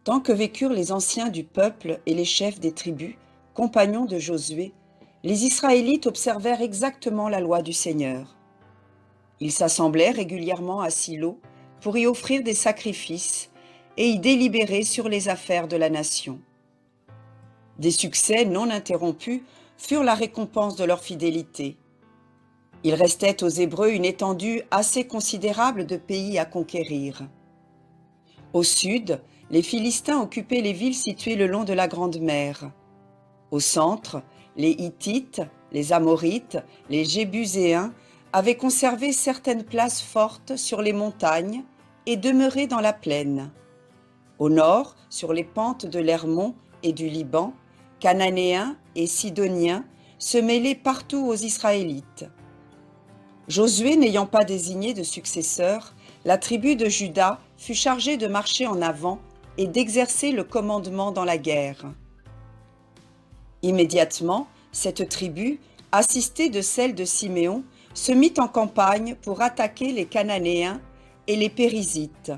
Tant que vécurent les anciens du peuple et les chefs des tribus, compagnons de Josué, les Israélites observèrent exactement la loi du Seigneur. Ils s'assemblaient régulièrement à Silo pour y offrir des sacrifices et y délibérer sur les affaires de la nation. Des succès non interrompus furent la récompense de leur fidélité. Il restait aux Hébreux une étendue assez considérable de pays à conquérir. Au sud, les Philistins occupaient les villes situées le long de la Grande Mer. Au centre, les Hittites, les Amorites, les Jébuséens avaient conservé certaines places fortes sur les montagnes et demeuraient dans la plaine. Au nord, sur les pentes de l'Hermon et du Liban, Cananéens et Sidoniens se mêlaient partout aux Israélites. Josué n'ayant pas désigné de successeur, la tribu de Juda fut chargée de marcher en avant et d'exercer le commandement dans la guerre. Immédiatement, cette tribu, assistée de celle de Siméon, se mit en campagne pour attaquer les Cananéens et les Périzites.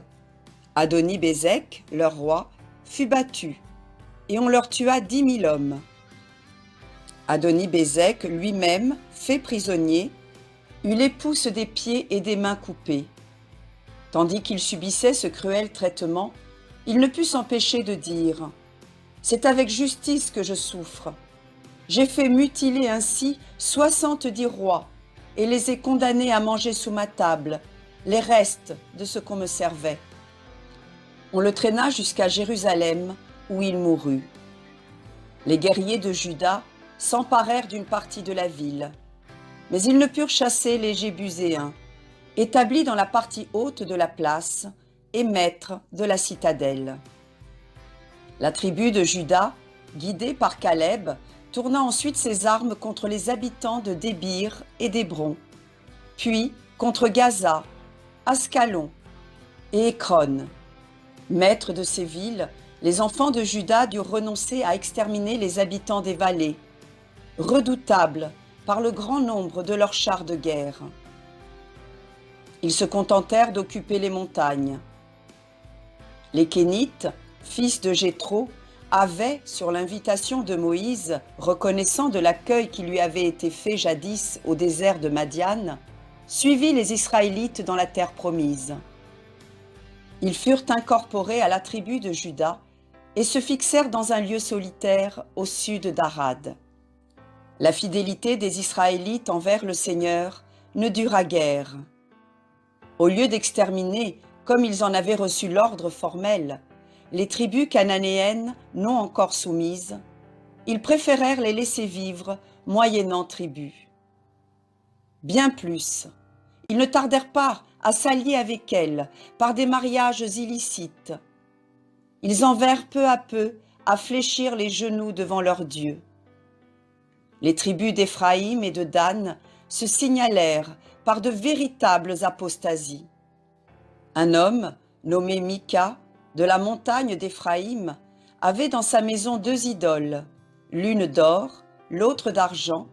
Adoni-Bézek, leur roi, fut battu, et on leur tua 10 000 hommes. Adoni-Bézek lui-même, fait prisonnier, eut les pouces des pieds et des mains coupés. Tandis qu'il subissait ce cruel traitement, il ne put s'empêcher de dire « C'est avec justice que je souffre. J'ai fait mutiler ainsi 70 rois et les ai condamnés à manger sous ma table les restes de ce qu'on me servait. » On le traîna jusqu'à Jérusalem, où il mourut. Les guerriers de Juda s'emparèrent d'une partie de la ville, mais ils ne purent chasser les Jébuséens, établis dans la partie haute de la place et maîtres de la citadelle. La tribu de Juda, guidée par Caleb, tourna ensuite ses armes contre les habitants de Débir et d'Hébron, puis contre Gaza, Ascalon et Écron. Maîtres de ces villes, les enfants de Juda durent renoncer à exterminer les habitants des vallées, redoutables par le grand nombre de leurs chars de guerre. Ils se contentèrent d'occuper les montagnes. Les Kénites, fils de Jéthro, avaient, sur l'invitation de Moïse, reconnaissant de l'accueil qui lui avait été fait jadis au désert de Madian, suivi les Israélites dans la terre promise. Ils furent incorporés à la tribu de Juda et se fixèrent dans un lieu solitaire au sud d'Arad. La fidélité des Israélites envers le Seigneur ne dura guère. Au lieu d'exterminer, comme ils en avaient reçu l'ordre formel, les tribus cananéennes non encore soumises, ils préférèrent les laisser vivre moyennant tribut. Bien plus, ils ne tardèrent pas à s'allier avec elles par des mariages illicites. Ils en vinrent peu à peu à fléchir les genoux devant leur Dieu. Les tribus d'Éphraïm et de Dan se signalèrent par de véritables apostasies. Un homme, nommé Mika, de la montagne d'Éphraïm, avait dans sa maison 2 idoles, l'une d'or, l'autre d'argent,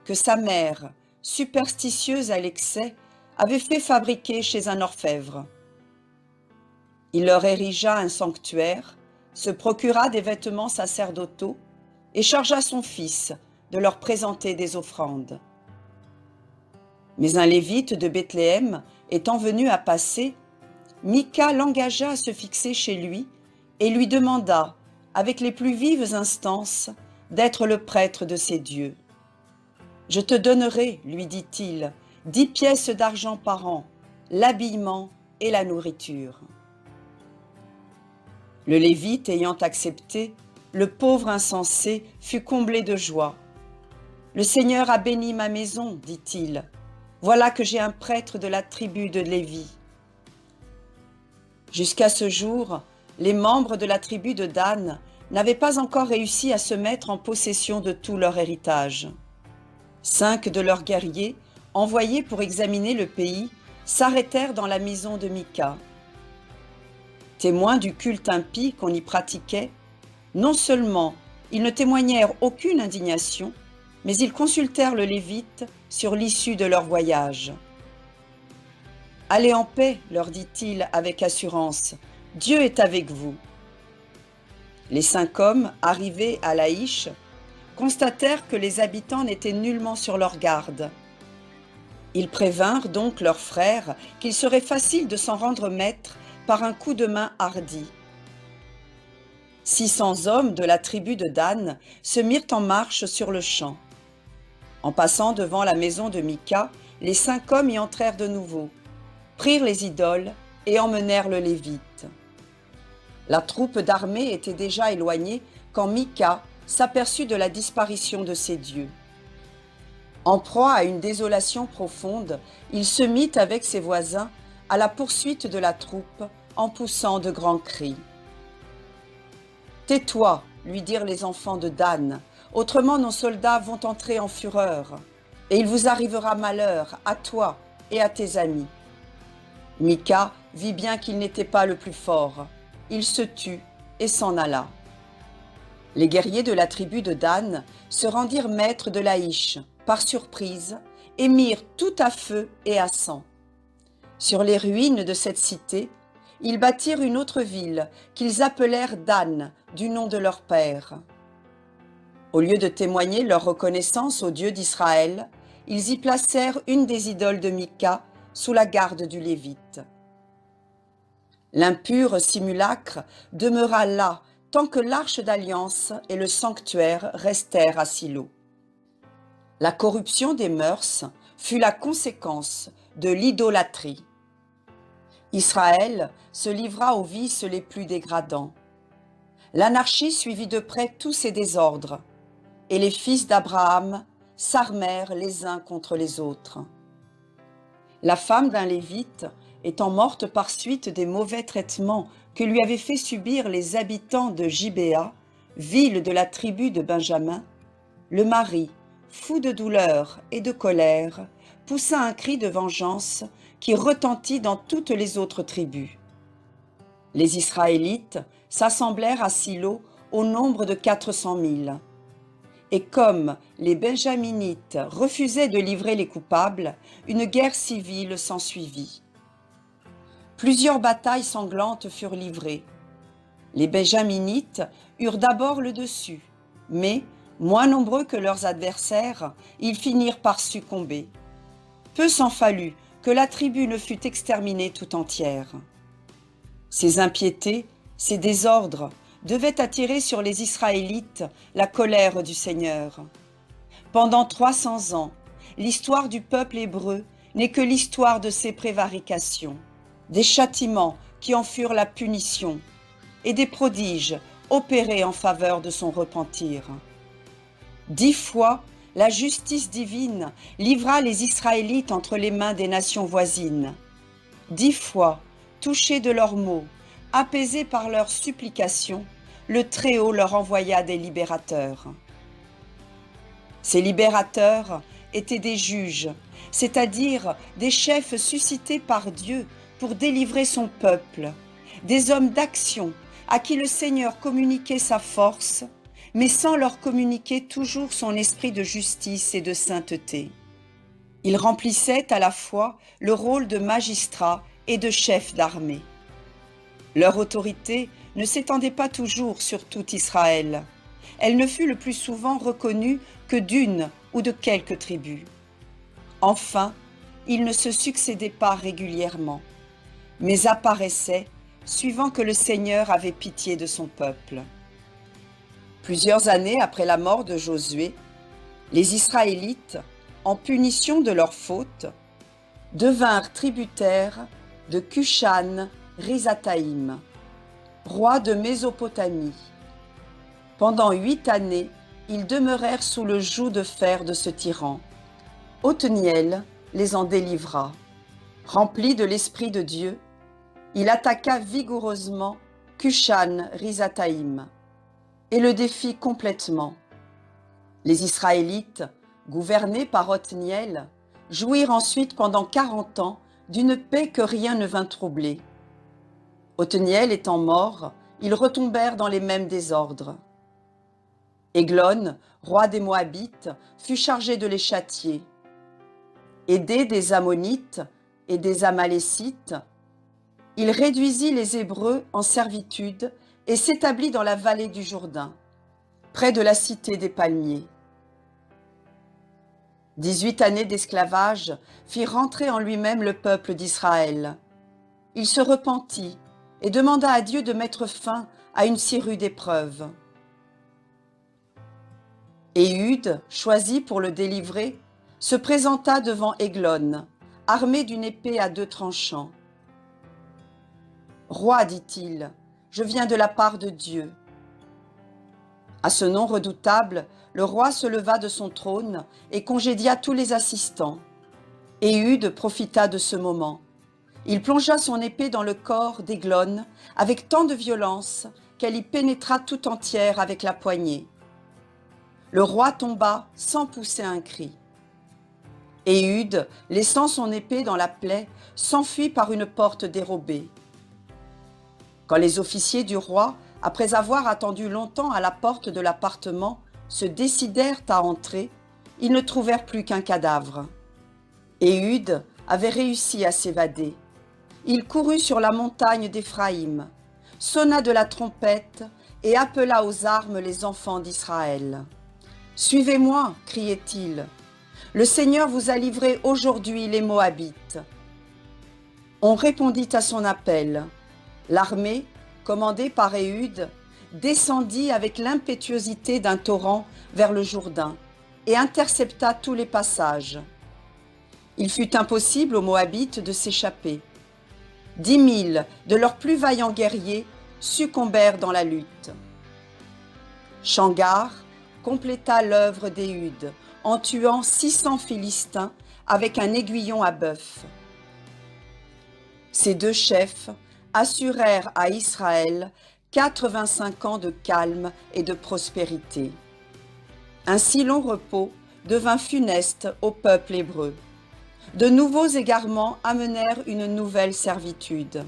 que sa mère, superstitieuse à l'excès, avait fait fabriquer chez un orfèvre. Il leur érigea un sanctuaire, se procura des vêtements sacerdotaux et chargea son fils de leur présenter des offrandes. Mais un lévite de Bethléem étant venu à passer, Mika l'engagea à se fixer chez lui et lui demanda, avec les plus vives instances, d'être le prêtre de ses dieux. « Je te donnerai, lui dit-il, 10 pièces d'argent par an, l'habillement et la nourriture. » Le Lévite ayant accepté, le pauvre insensé fut comblé de joie. « Le Seigneur a béni ma maison, dit-il. Voilà que j'ai un prêtre de la tribu de Lévi. » Jusqu'à ce jour, les membres de la tribu de Dan n'avaient pas encore réussi à se mettre en possession de tout leur héritage. 5 de leurs guerriers, envoyés pour examiner le pays, s'arrêtèrent dans la maison de Mika. Témoins du culte impie qu'on y pratiquait, non seulement ils ne témoignèrent aucune indignation, mais ils consultèrent le Lévite sur l'issue de leur voyage. « Allez en paix, leur dit-il avec assurance, Dieu est avec vous. » Les 5 hommes, arrivés à Laïch, constatèrent que les habitants n'étaient nullement sur leur garde. Ils prévinrent donc leurs frères qu'il serait facile de s'en rendre maître par un coup de main hardi. 600 hommes de la tribu de Dan se mirent en marche sur le champ. En passant devant la maison de Mika, les 5 hommes y entrèrent de nouveau, prirent les idoles et emmenèrent le Lévite. La troupe d'armée était déjà éloignée quand Mika s'aperçut de la disparition de ses dieux. En proie à une désolation profonde, il se mit avec ses voisins à la poursuite de la troupe en poussant de grands cris. « Tais-toi, lui dirent les enfants de Dan, autrement nos soldats vont entrer en fureur, et il vous arrivera malheur à toi et à tes amis. » Mika vit bien qu'il n'était pas le plus fort. Il se tut et s'en alla. Les guerriers de la tribu de Dan se rendirent maîtres de Laïch par surprise et mirent tout à feu et à sang. Sur les ruines de cette cité, ils bâtirent une autre ville qu'ils appelèrent Dan, du nom de leur père. Au lieu de témoigner leur reconnaissance au Dieu d'Israël, ils y placèrent une des idoles de Mika sous la garde du Lévite. L'impur simulacre demeura là tant que l'arche d'alliance et le sanctuaire restèrent à Silo. La corruption des mœurs fut la conséquence de l'idolâtrie. Israël se livra aux vices les plus dégradants. L'anarchie suivit de près tous ces désordres, et les fils d'Abraham s'armèrent les uns contre les autres. La femme d'un Lévite, étant morte par suite des mauvais traitements que lui avaient fait subir les habitants de Gibéa, ville de la tribu de Benjamin, le mari, fou de douleur et de colère, poussa un cri de vengeance qui retentit dans toutes les autres tribus. Les Israélites s'assemblèrent à Silo au nombre de 400 000. Et comme les Benjaminites refusaient de livrer les coupables, une guerre civile s'ensuivit. Plusieurs batailles sanglantes furent livrées. Les Benjaminites eurent d'abord le dessus, mais, moins nombreux que leurs adversaires, ils finirent par succomber. Peu s'en fallut que la tribu ne fût exterminée tout entière. Ces impiétés, ces désordres devaient attirer sur les Israélites la colère du Seigneur. Pendant 300 ans, l'histoire du peuple hébreu n'est que l'histoire de ses prévarications, des châtiments qui en furent la punition et des prodiges opérés en faveur de son repentir. 10 fois, la justice divine livra les Israélites entre les mains des nations voisines. 10 fois, touchés de leurs maux, apaisés par leurs supplications, le Très-Haut leur envoya des libérateurs. Ces libérateurs étaient des juges, c'est-à-dire des chefs suscités par Dieu pour délivrer son peuple, des hommes d'action à qui le Seigneur communiquait sa force, mais sans leur communiquer toujours son esprit de justice et de sainteté. Ils remplissaient à la fois le rôle de magistrats et de chefs d'armée. Leur autorité ne s'étendait pas toujours sur tout Israël. Elle ne fut le plus souvent reconnue que d'une ou de quelques tribus. Enfin, ils ne se succédaient pas régulièrement, mais apparaissaient suivant que le Seigneur avait pitié de son peuple. Plusieurs années après la mort de Josué, les Israélites, en punition de leurs fautes, devinrent tributaires de Cushan-Risataïm, roi de Mésopotamie. Pendant 8 années, ils demeurèrent sous le joug de fer de ce tyran. Othniel les en délivra. Rempli de l'Esprit de Dieu, il attaqua vigoureusement Cushan-Risataïm et le défit complètement. Les Israélites, gouvernés par Othniel, jouirent ensuite pendant 40 ans d'une paix que rien ne vint troubler. Othniel étant mort, ils retombèrent dans les mêmes désordres. Églon, roi des Moabites, fut chargé de les châtier. Aidé des Ammonites et des Amalécites, il réduisit les Hébreux en servitude et s'établit dans la vallée du Jourdain, près de la cité des palmiers. 18 années d'esclavage firent rentrer en lui-même le peuple d'Israël. Il se repentit et demanda à Dieu de mettre fin à une si rude épreuve. Éhud, choisi pour le délivrer, se présenta devant Églon, armé d'une épée à 2 tranchants. « Roi, dit-il, je viens de la part de Dieu. » À ce nom redoutable, le roi se leva de son trône et congédia tous les assistants. Éhud profita de ce moment. Il plongea son épée dans le corps d'Églon avec tant de violence qu'elle y pénétra tout entière avec la poignée. Le roi tomba sans pousser un cri. Éhud, laissant son épée dans la plaie, s'enfuit par une porte dérobée. Quand les officiers du roi, après avoir attendu longtemps à la porte de l'appartement, se décidèrent à entrer, ils ne trouvèrent plus qu'un cadavre. Éhud avait réussi à s'évader. Il courut sur la montagne d'Éphraïm, sonna de la trompette et appela aux armes les enfants d'Israël. « Suivez-moi » criait-il. « Le Seigneur vous a livré aujourd'hui les Moabites. » On répondit à son appel. L'armée, commandée par Éhud, descendit avec l'impétuosité d'un torrent vers le Jourdain et intercepta tous les passages. Il fut impossible aux Moabites de s'échapper. 10 000 de leurs plus vaillants guerriers succombèrent dans la lutte. Shamgar compléta l'œuvre d'Éhud en tuant 600 Philistins avec un aiguillon à bœuf. Ces 2 chefs assurèrent à Israël 85 ans de calme et de prospérité. Un si long repos devint funeste au peuple hébreu. De nouveaux égarements amenèrent une nouvelle servitude.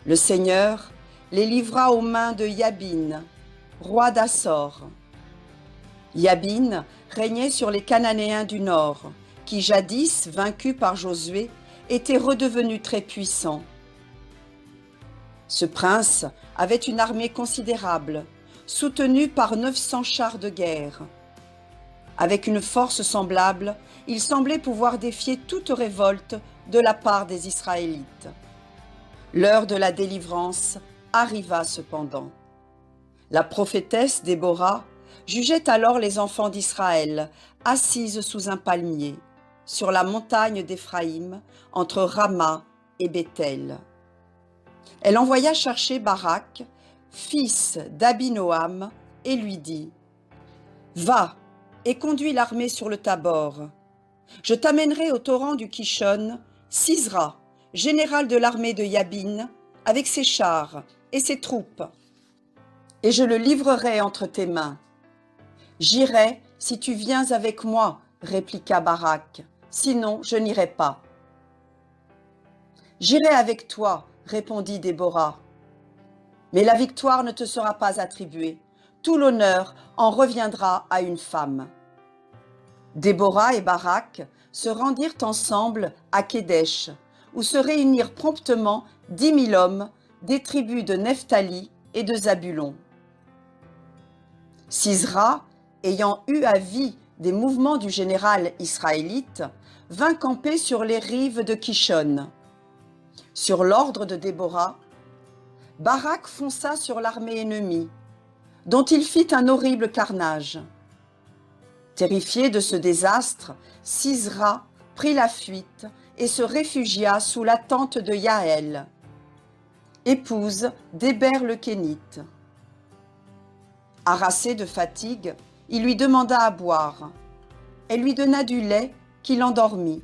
Le Seigneur les livra aux mains de Yabin, roi d'Assor. Yabin régnait sur les Cananéens du Nord, qui jadis, vaincus par Josué, étaient redevenus très puissants. Ce prince avait une armée considérable, soutenue par 900 chars de guerre. Avec une force semblable, il semblait pouvoir défier toute révolte de la part des Israélites. L'heure de la délivrance arriva cependant. La prophétesse Déborah jugeait alors les enfants d'Israël, assises sous un palmier, sur la montagne d'Éphraïm, entre Rama et Béthel. Elle envoya chercher Barak, fils d'Abinoam, et lui dit « Va et conduis l'armée sur le Tabor. Je t'amènerai au torrent du Kishon, Sisra, général de l'armée de Yabin, avec ses chars et ses troupes, et je le livrerai entre tes mains. J'irai si tu viens avec moi, répliqua Barak, sinon je n'irai pas. J'irai avec toi, répondit Déborah. Mais la victoire ne te sera pas attribuée. Tout l'honneur en reviendra à une femme. Déborah et Barak se rendirent ensemble à Kédesh, où se réunirent promptement 10 000 hommes des tribus de Nephtali et de Zabulon. Sisra, ayant eu avis des mouvements du général israélite, vint camper sur les rives de Kishon. Sur l'ordre de Déborah, Barak fonça sur l'armée ennemie, dont il fit un horrible carnage. Terrifié de ce désastre, Sisra prit la fuite et se réfugia sous la tente de Yaël, épouse d'Héber le Kénite. Harassé de fatigue, il lui demanda à boire. Elle lui donna du lait qui l'endormit.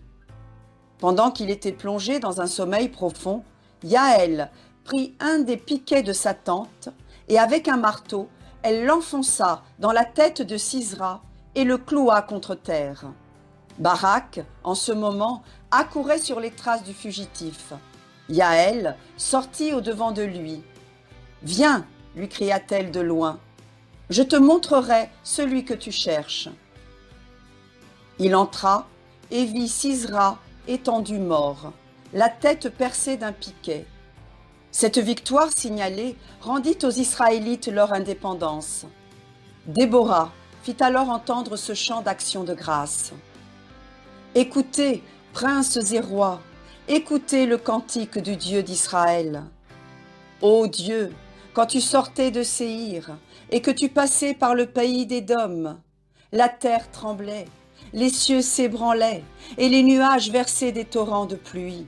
Pendant qu'il était plongé dans un sommeil profond, Yaël prit un des piquets de sa tente et avec un marteau, elle l'enfonça dans la tête de Sisra et le cloua contre terre. Barak, en ce moment, accourait sur les traces du fugitif. Yaël sortit au-devant de lui. « Viens !» lui cria-t-elle de loin. « Je te montrerai celui que tu cherches. » Il entra et vit Sisra étendu mort, la tête percée d'un piquet. Cette victoire signalée rendit aux Israélites leur indépendance. Déborah fit alors entendre ce chant d'action de grâce. Écoutez, princes et rois, écoutez le cantique du Dieu d'Israël. Ô Dieu, quand tu sortais de Séhir et que tu passais par le pays d'Édom, la terre tremblait, les cieux s'ébranlaient et les nuages versaient des torrents de pluie.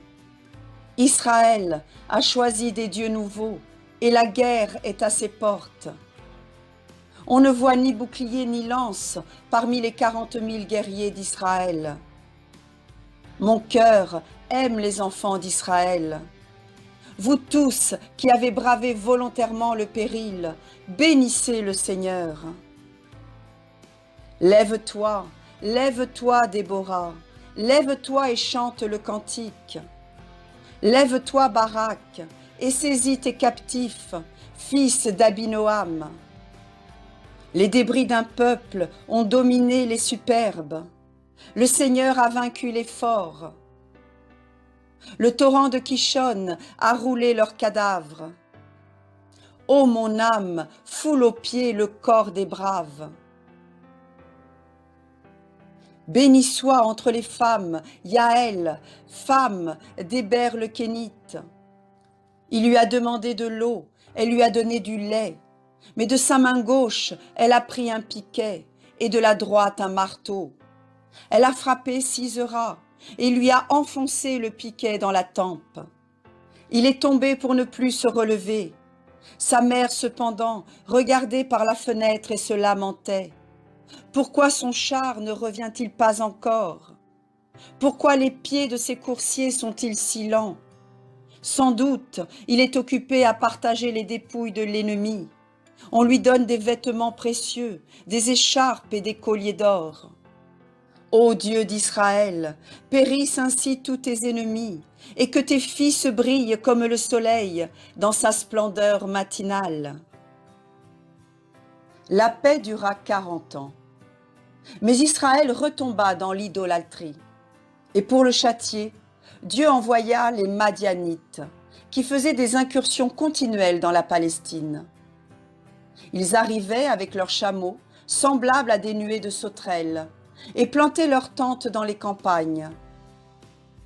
Israël a choisi des dieux nouveaux et la guerre est à ses portes. On ne voit ni bouclier ni lance parmi les 40 000 guerriers d'Israël. Mon cœur aime les enfants d'Israël. Vous tous qui avez bravé volontairement le péril, bénissez le Seigneur. Lève-toi, lève-toi, Déborah, lève-toi et chante le cantique. Lève-toi, Barak, et saisis tes captifs, fils d'Abinoam. Les débris d'un peuple ont dominé les superbes. Le Seigneur a vaincu les forts. Le torrent de Kishon a roulé leurs cadavres. Ô mon âme, foule aux pieds le corps des braves. Béni soit entre les femmes, Yaël, femme d'Héber le Kénite. Il lui a demandé de l'eau, elle lui a donné du lait. Mais de sa main gauche, elle a pris un piquet et de la droite un marteau. Elle a frappé Sisera et lui a enfoncé le piquet dans la tempe. Il est tombé pour ne plus se relever. Sa mère, cependant, regardait par la fenêtre et se lamentait. Pourquoi son char ne revient-il pas encore? Pourquoi les pieds de ses coursiers sont-ils si lents? Sans doute, il est occupé à partager les dépouilles de l'ennemi. On lui donne des vêtements précieux, des écharpes et des colliers d'or. Ô Dieu d'Israël, périssent ainsi tous tes ennemis, et que tes fils brillent comme le soleil dans sa splendeur matinale. La paix dura 40 ans. Mais Israël retomba dans l'idolâtrie. Et pour le châtier, Dieu envoya les Madianites, qui faisaient des incursions continuelles dans la Palestine. Ils arrivaient avec leurs chameaux, semblables à des nuées de sauterelles, et plantaient leurs tentes dans les campagnes.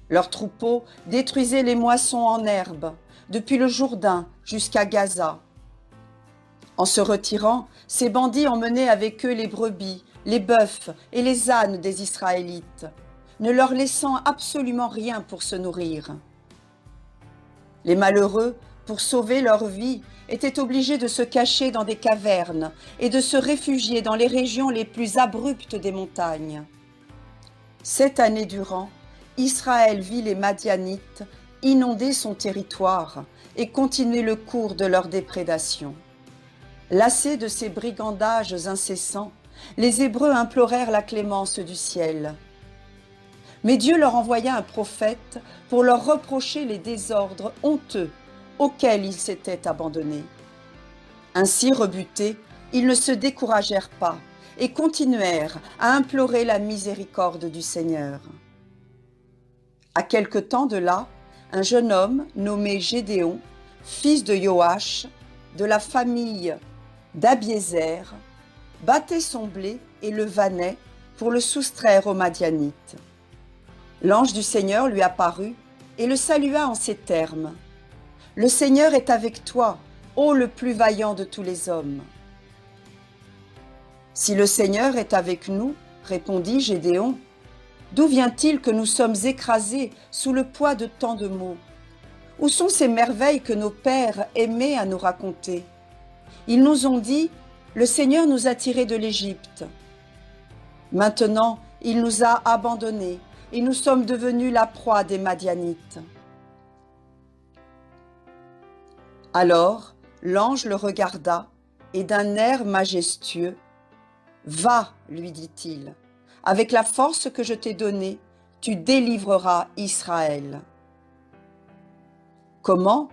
Leurs troupeaux détruisaient les moissons en herbe, depuis le Jourdain jusqu'à Gaza. En se retirant, ces bandits emmenaient avec eux les brebis, les bœufs et les ânes des Israélites, ne leur laissant absolument rien pour se nourrir. Les malheureux, pour sauver leur vie, étaient obligés de se cacher dans des cavernes et de se réfugier dans les régions les plus abruptes des montagnes. 7 années durant, Israël vit les Madianites inonder son territoire et continuer le cours de leur déprédation. Lassés de ces brigandages incessants, les Hébreux implorèrent la clémence du ciel. Mais Dieu leur envoya un prophète pour leur reprocher les désordres honteux auxquels ils s'étaient abandonnés. Ainsi rebutés, ils ne se découragèrent pas et continuèrent à implorer la miséricorde du Seigneur. À quelque temps de là, un jeune homme nommé Gédéon, fils de Joach, de la famille d'Abiézer, battait son blé et le vannait pour le soustraire aux Madianites. L'ange du Seigneur lui apparut et le salua en ces termes. « Le Seigneur est avec toi, ô le plus vaillant de tous les hommes. » « Si le Seigneur est avec nous, répondit Gédéon, d'où vient-il que nous sommes écrasés sous le poids de tant de maux? Où sont ces merveilles que nos pères aimaient à nous raconter? Ils nous ont dit, le Seigneur nous a tirés de l'Égypte. Maintenant, il nous a abandonnés et nous sommes devenus la proie des Madianites. Alors, l'ange le regarda et d'un air majestueux, « Va, lui dit-il, avec la force que je t'ai donnée, tu délivreras Israël. » « Comment,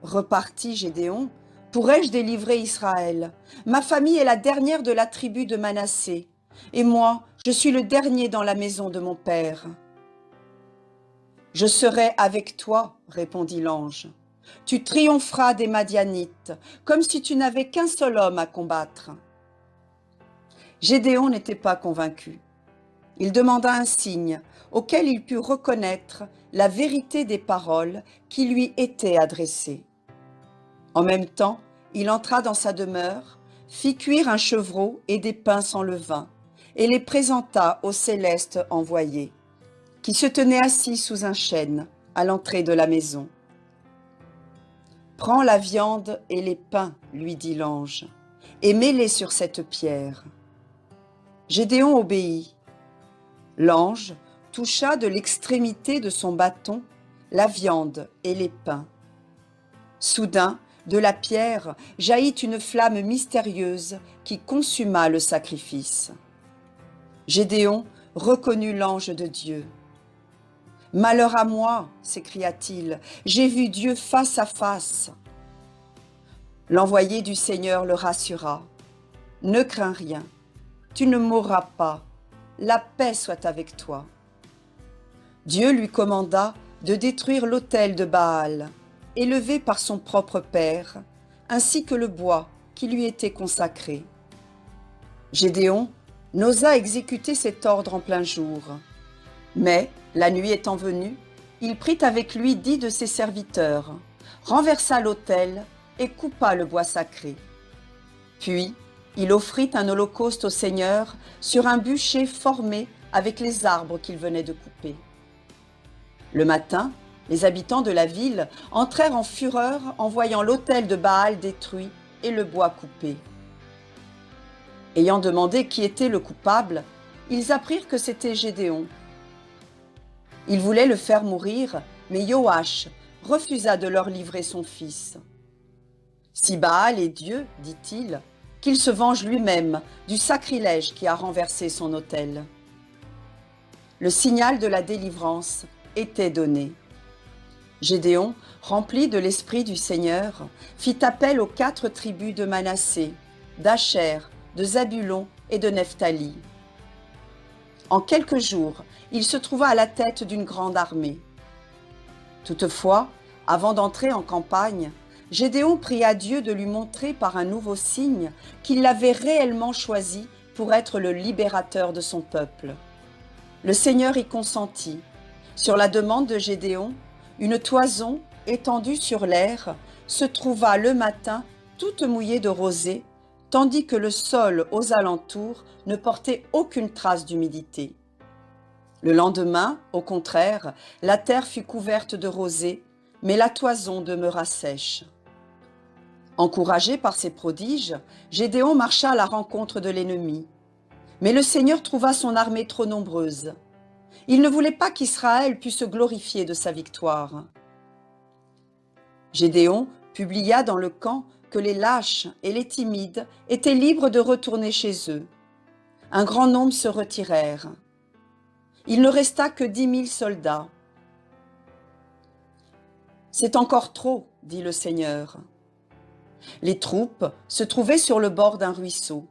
repartit Gédéon, pourrais-je délivrer Israël? Ma famille est la dernière de la tribu de Manassé, et moi, je suis le dernier dans la maison de mon père. »« Je serai avec toi, répondit l'ange. Tu triompheras des Madianites, comme si tu n'avais qu'un seul homme à combattre. » Gédéon n'était pas convaincu. Il demanda un signe auquel il put reconnaître la vérité des paroles qui lui étaient adressées. En même temps, il entra dans sa demeure, fit cuire un chevreau et des pains sans levain, et les présenta au céleste envoyé, qui se tenait assis sous un chêne à l'entrée de la maison. « Prends la viande et les pains, lui dit l'ange, et mets-les sur cette pierre. » Gédéon obéit. L'ange toucha de l'extrémité de son bâton la viande et les pains. Soudain, de la pierre jaillit une flamme mystérieuse qui consuma le sacrifice. Gédéon reconnut l'ange de Dieu. « Malheur à moi, s'écria-t-il, j'ai vu Dieu face à face. » L'envoyé du Seigneur le rassura. « Ne crains rien, tu ne mourras pas, la paix soit avec toi. » Dieu lui commanda de détruire l'autel de Baal, élevé par son propre père, ainsi que le bois qui lui était consacré. Gédéon n'osa exécuter cet ordre en plein jour. Mais, la nuit étant venue, il prit avec lui 10 de ses serviteurs, renversa l'autel et coupa le bois sacré. Puis, il offrit un holocauste au Seigneur sur un bûcher formé avec les arbres qu'il venait de couper. Le matin, les habitants de la ville entrèrent en fureur en voyant l'autel de Baal détruit et le bois coupé. Ayant demandé qui était le coupable, ils apprirent que c'était Gédéon. Ils voulaient le faire mourir, mais Joach refusa de leur livrer son fils. « Si Baal est Dieu, dit-il, qu'il se venge lui-même du sacrilège qui a renversé son autel. » Le signal de la délivrance était donné. Gédéon, rempli de l'esprit du Seigneur, fit appel aux 4 tribus de Manassé, d'Acher, de Zabulon et de Nephtali. En quelques jours, il se trouva à la tête d'une grande armée. Toutefois, avant d'entrer en campagne, Gédéon pria Dieu de lui montrer par un nouveau signe qu'il l'avait réellement choisi pour être le libérateur de son peuple. Le Seigneur y consentit. Sur la demande de Gédéon, une toison étendue sur l'aire se trouva le matin toute mouillée de rosée, tandis que le sol aux alentours ne portait aucune trace d'humidité. Le lendemain, au contraire, la terre fut couverte de rosée, mais la toison demeura sèche. Encouragé par ces prodiges, Gédéon marcha à la rencontre de l'ennemi. Mais le Seigneur trouva son armée trop nombreuse. Il ne voulait pas qu'Israël pût se glorifier de sa victoire. Gédéon publia dans le camp que les lâches et les timides étaient libres de retourner chez eux. Un grand nombre se retirèrent. Il ne resta que 10 000 soldats. « C'est encore trop, dit le Seigneur. » Les troupes se trouvaient sur le bord d'un ruisseau.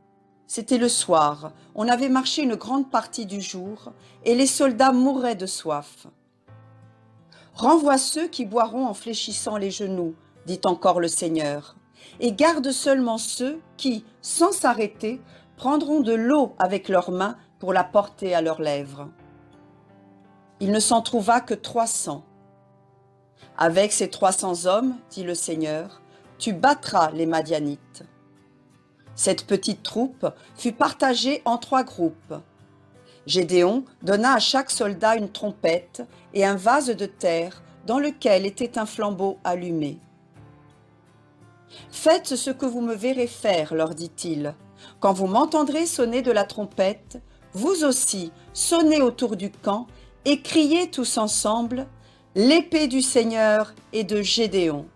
C'était le soir, on avait marché une grande partie du jour et les soldats mouraient de soif. « Renvoie ceux qui boiront en fléchissant les genoux, dit encore le Seigneur, et garde seulement ceux qui, sans s'arrêter, prendront de l'eau avec leurs mains pour la porter à leurs lèvres. » Il ne s'en trouva que 300. « Avec ces 300 hommes, dit le Seigneur, tu battras les Madianites. » Cette petite troupe fut partagée en 3 groupes. Gédéon donna à chaque soldat une trompette et un vase de terre dans lequel était un flambeau allumé. « Faites ce que vous me verrez faire, leur dit-il. Quand vous m'entendrez sonner de la trompette, vous aussi sonnez autour du camp et criez tous ensemble « L'épée du Seigneur et de Gédéon !»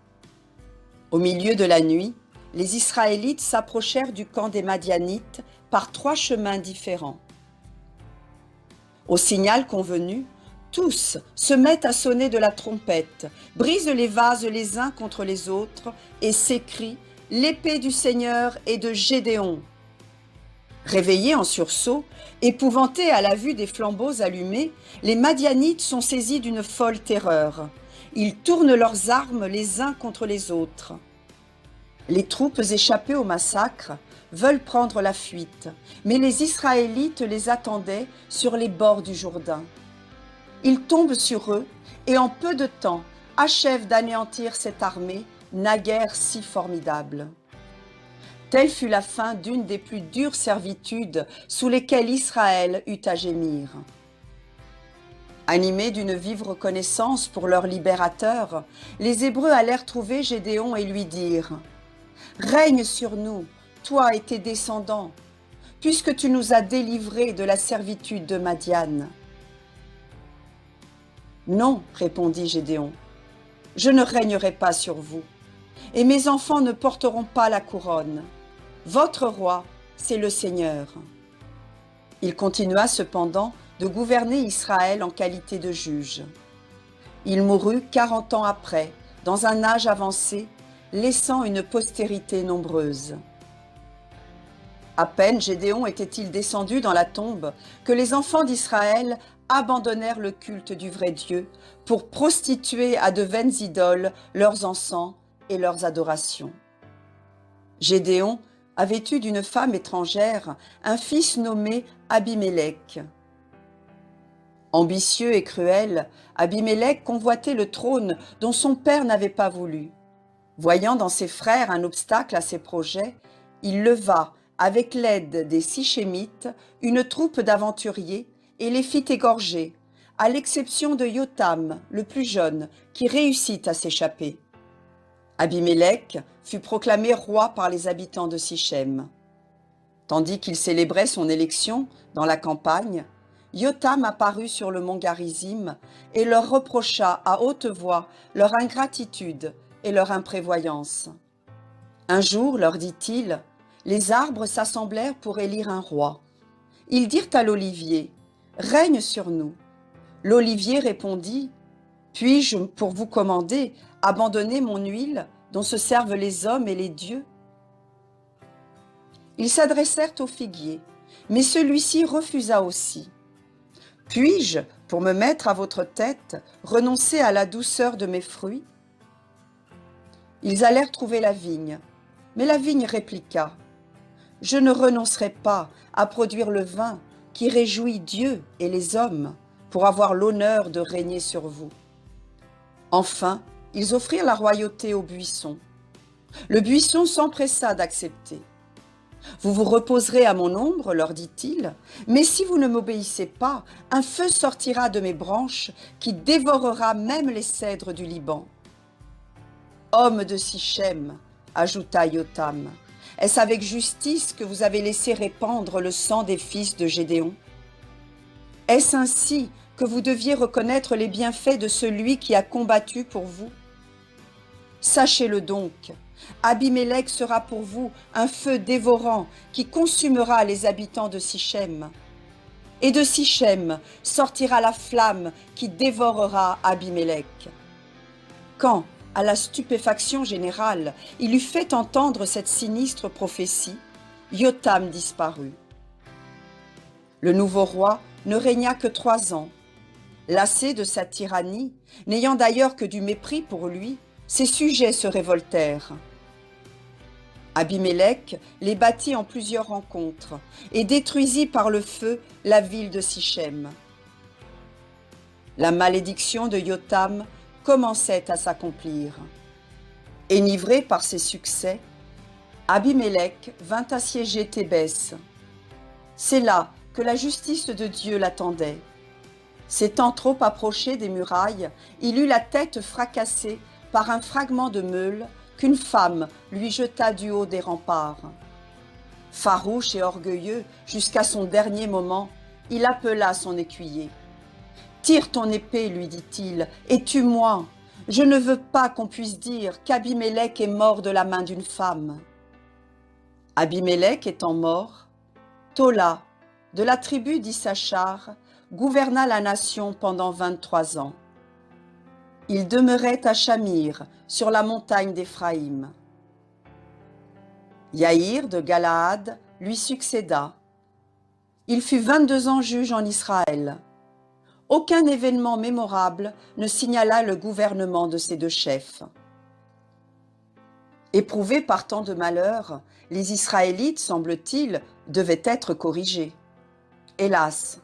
Au milieu de la nuit, les Israélites s'approchèrent du camp des Madianites par 3 chemins différents. Au signal convenu, tous se mettent à sonner de la trompette, brisent les vases les uns contre les autres et s'écrient « L'épée du Seigneur et de Gédéon !» Réveillés en sursaut, épouvantés à la vue des flambeaux allumés, les Madianites sont saisis d'une folle terreur. Ils tournent leurs armes les uns contre les autres. Les troupes échappées au massacre veulent prendre la fuite, mais les Israélites les attendaient sur les bords du Jourdain. Ils tombent sur eux et en peu de temps achèvent d'anéantir cette armée naguère si formidable. Telle fut la fin d'une des plus dures servitudes sous lesquelles Israël eut à gémir. Animés d'une vive reconnaissance pour leur libérateur, les Hébreux allèrent trouver Gédéon et lui dirent « Règne sur nous, toi et tes descendants, puisque tu nous as délivrés de la servitude de Madian. » « Non, répondit Gédéon, je ne régnerai pas sur vous, et mes enfants ne porteront pas la couronne. Votre roi, c'est le Seigneur. » Il continua cependant de gouverner Israël en qualité de juge. Il mourut 40 ans après, dans un âge avancé, laissant une postérité nombreuse. À peine Gédéon était-il descendu dans la tombe que les enfants d'Israël abandonnèrent le culte du vrai Dieu pour prostituer à de vaines idoles leurs encens et leurs adorations. Gédéon avait eu d'une femme étrangère un fils nommé Abimélec. Ambitieux et cruel, Abimélec convoitait le trône dont son père n'avait pas voulu. Voyant dans ses frères un obstacle à ses projets, il leva, avec l'aide des Sichémites, une troupe d'aventuriers et les fit égorger, à l'exception de Yotam, le plus jeune, qui réussit à s'échapper. Abimélec fut proclamé roi par les habitants de Sichem. Tandis qu'il célébrait son élection dans la campagne, Yotam apparut sur le mont Garizim et leur reprocha à haute voix leur ingratitude et leur imprévoyance. Un jour, leur dit-il, les arbres s'assemblèrent pour élire un roi. Ils dirent à l'olivier, « Règne sur nous. » L'olivier répondit, « Puis-je, pour vous commander, abandonner mon huile dont se servent les hommes et les dieux ?» Ils s'adressèrent au figuier, mais celui-ci refusa aussi. « Puis-je, pour me mettre à votre tête, renoncer à la douceur de mes fruits ?» Ils allèrent trouver la vigne, mais la vigne répliqua, « Je ne renoncerai pas à produire le vin qui réjouit Dieu et les hommes pour avoir l'honneur de régner sur vous. » Enfin, ils offrirent la royauté au buisson. Le buisson s'empressa d'accepter. « Vous vous reposerez à mon ombre, leur dit-il, mais si vous ne m'obéissez pas, un feu sortira de mes branches qui dévorera même les cèdres du Liban. » « Homme de Sichem, ajouta Yotam, est-ce avec justice que vous avez laissé répandre le sang des fils de Gédéon? Est-ce ainsi que vous deviez reconnaître les bienfaits de celui qui a combattu pour vous? Sachez-le donc, Abimélec sera pour vous un feu dévorant qui consumera les habitants de Sichem. Et de Sichem sortira la flamme qui dévorera Abimélec. » Quand, à la stupéfaction générale, il eut fait entendre cette sinistre prophétie, Yotam disparut. Le nouveau roi ne régna que 3 ans. Lassé de sa tyrannie, n'ayant d'ailleurs que du mépris pour lui, ses sujets se révoltèrent. Abimélec les battit en plusieurs rencontres et détruisit par le feu la ville de Sichem. La malédiction de Yotam commençait à s'accomplir. Enivré par ses succès, Abimélec vint assiéger Thébès. C'est là que la justice de Dieu l'attendait. S'étant trop approché des murailles, il eut la tête fracassée par un fragment de meule qu'une femme lui jeta du haut des remparts. Farouche et orgueilleux jusqu'à son dernier moment, il appela son écuyer. « Tire ton épée, lui dit-il, et tue-moi. Je ne veux pas qu'on puisse dire qu'Abimélec est mort de la main d'une femme. » Abimélec étant mort, Tola, de la tribu d'Issachar, gouverna la nation pendant 23 ans. Il demeurait à Shamir, sur la montagne d'Éphraïm. Yaïr de Galaad lui succéda. Il fut 22 ans juge en Israël. aucun événement mémorable ne signala le gouvernement de ces deux chefs. Éprouvés par tant de malheurs, les Israélites, semble-t-il, devaient être corrigés. Hélas,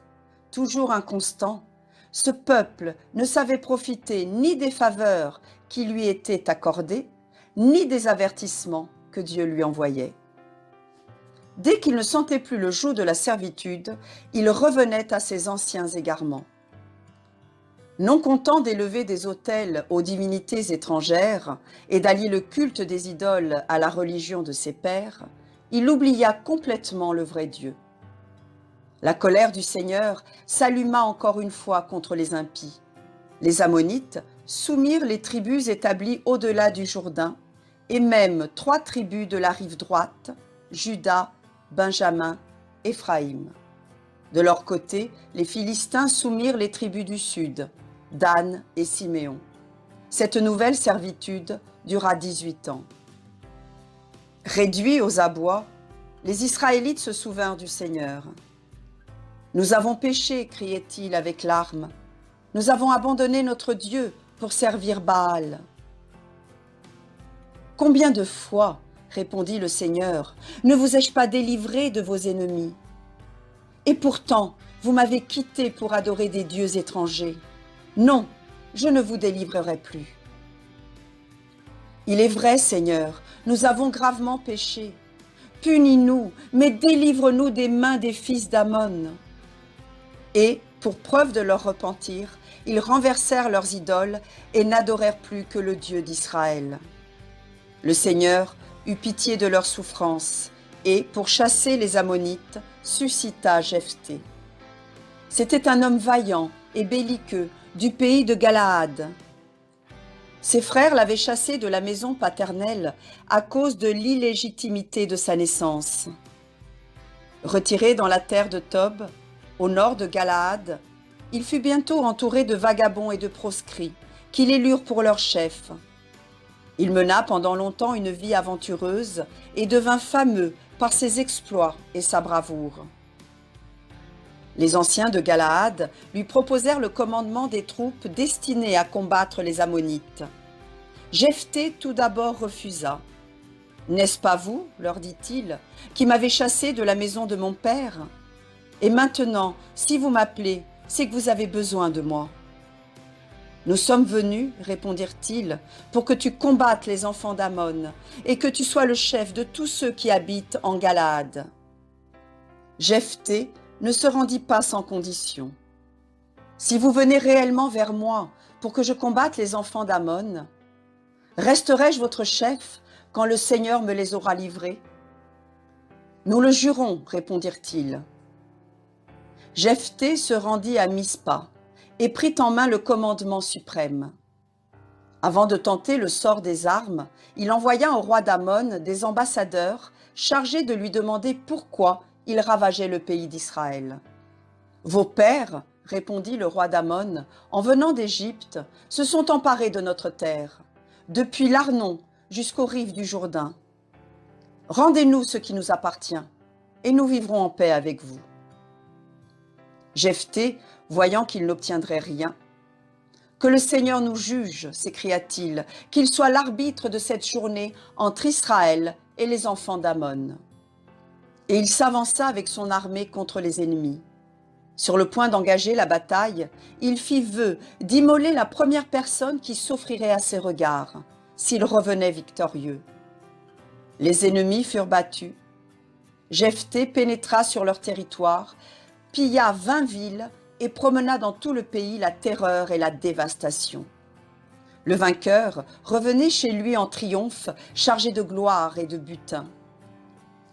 toujours inconstant, ce peuple ne savait profiter ni des faveurs qui lui étaient accordées, ni des avertissements que Dieu lui envoyait. Dès qu'il ne sentait plus le joug de la servitude, il revenait à ses anciens égarements. Non content d'élever des autels aux divinités étrangères et d'allier le culte des idoles à la religion de ses pères, il oublia complètement le vrai Dieu. La colère du Seigneur s'alluma encore une fois contre les impies. Les Ammonites soumirent les tribus établies au-delà du Jourdain, et même 3 tribus de la rive droite, Juda, Benjamin, Éphraïm. De leur côté, les Philistins soumirent les tribus du sud, Dan et Siméon. Cette nouvelle servitude dura 18 ans. Réduits aux abois, les Israélites se souvinrent du Seigneur. « Nous avons péché, criait-il avec larmes. Nous avons abandonné notre Dieu pour servir Baal. » « Combien de fois, répondit le Seigneur, ne vous ai-je pas délivré de vos ennemis? Et pourtant, vous m'avez quitté pour adorer des dieux étrangers. Non, je ne vous délivrerai plus. Il est vrai, Seigneur, nous avons gravement péché. Punis-nous, mais délivre-nous des mains des fils d'Ammon. » Et, pour preuve de leur repentir, ils renversèrent leurs idoles et n'adorèrent plus que le Dieu d'Israël. Le Seigneur eut pitié de leurs souffrances et, pour chasser les Ammonites, suscita Jephthé. C'était un homme vaillant et belliqueux du pays de Galaad. Ses frères l'avaient chassé de la maison paternelle à cause de l'illégitimité de sa naissance. Retiré dans la terre de Tob, au nord de Galaad, il fut bientôt entouré de vagabonds et de proscrits qui l'élurent pour leur chef. Il mena pendant longtemps une vie aventureuse et devint fameux par ses exploits et sa bravoure. Les anciens de Galaad lui proposèrent le commandement des troupes destinées à combattre les Ammonites. Jephthé tout d'abord refusa. « N'est-ce pas vous, leur dit-il, qui m'avez chassé de la maison de mon père? Et maintenant, si vous m'appelez, c'est que vous avez besoin de moi. » « Nous sommes venus, répondirent-ils, pour que tu combattes les enfants d'Ammon et que tu sois le chef de tous ceux qui habitent en Galaad. » Jephthé ne se rendit pas sans condition. « Si vous venez réellement vers moi pour que je combatte les enfants d'Ammon, resterai-je votre chef quand le Seigneur me les aura livrés? » « Nous le jurons, répondirent-ils. Jephthé se rendit à Mispa et prit en main le commandement suprême. Avant de tenter le sort des armes, il envoya au roi d'Ammon des ambassadeurs chargés de lui demander pourquoi il ravageait le pays d'Israël. « Vos pères, répondit le roi d'Ammon, en venant d'Égypte, se sont emparés de notre terre, depuis l'Arnon jusqu'aux rives du Jourdain. Rendez-nous ce qui nous appartient, et nous vivrons en paix avec vous. » Jephthé, voyant qu'il n'obtiendrait rien, « Que le Seigneur nous juge, s'écria-t-il, qu'il soit l'arbitre de cette journée entre Israël et les enfants d'Ammon. » Et il s'avança avec son armée contre les ennemis. Sur le point d'engager la bataille, il fit vœu d'immoler la première personne qui s'offrirait à ses regards, s'il revenait victorieux. Les ennemis furent battus. Jephthé pénétra sur leur territoire, pilla 20 villes et promena dans tout le pays la terreur et la dévastation. Le vainqueur revenait chez lui en triomphe, chargé de gloire et de butin.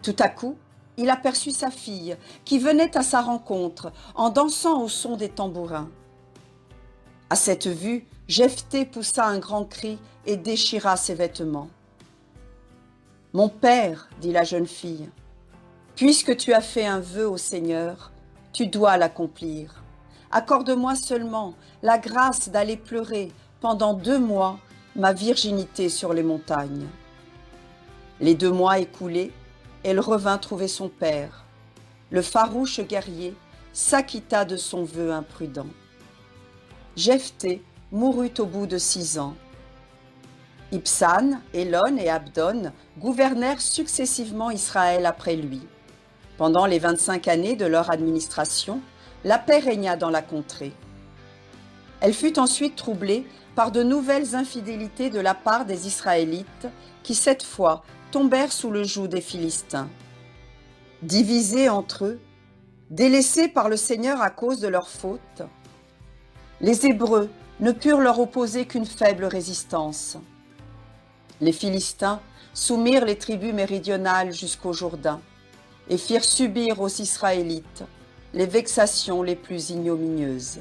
Tout à coup, il aperçut sa fille qui venait à sa rencontre en dansant au son des tambourins. À cette vue, Jephthé poussa un grand cri et déchira ses vêtements. « Mon père, dit la jeune fille, puisque tu as fait un vœu au Seigneur, tu dois l'accomplir. Accorde-moi seulement la grâce d'aller pleurer pendant 2 mois ma virginité sur les montagnes. » Les 2 mois écoulés, elle revint trouver son père. Le farouche guerrier s'acquitta de son vœu imprudent. Jephthé mourut au bout de 6 ans. Ibsan, Élon et Abdon gouvernèrent successivement Israël après lui. Pendant les 25 années de leur administration, la paix régna dans la contrée. Elle fut ensuite troublée par de nouvelles infidélités de la part des Israélites qui, cette fois, tombèrent sous le joug des Philistins. Divisés entre eux, délaissés par le Seigneur à cause de leurs fautes, les Hébreux ne purent leur opposer qu'une faible résistance. Les Philistins soumirent les tribus méridionales jusqu'au Jourdain et firent subir aux Israélites les vexations les plus ignominieuses.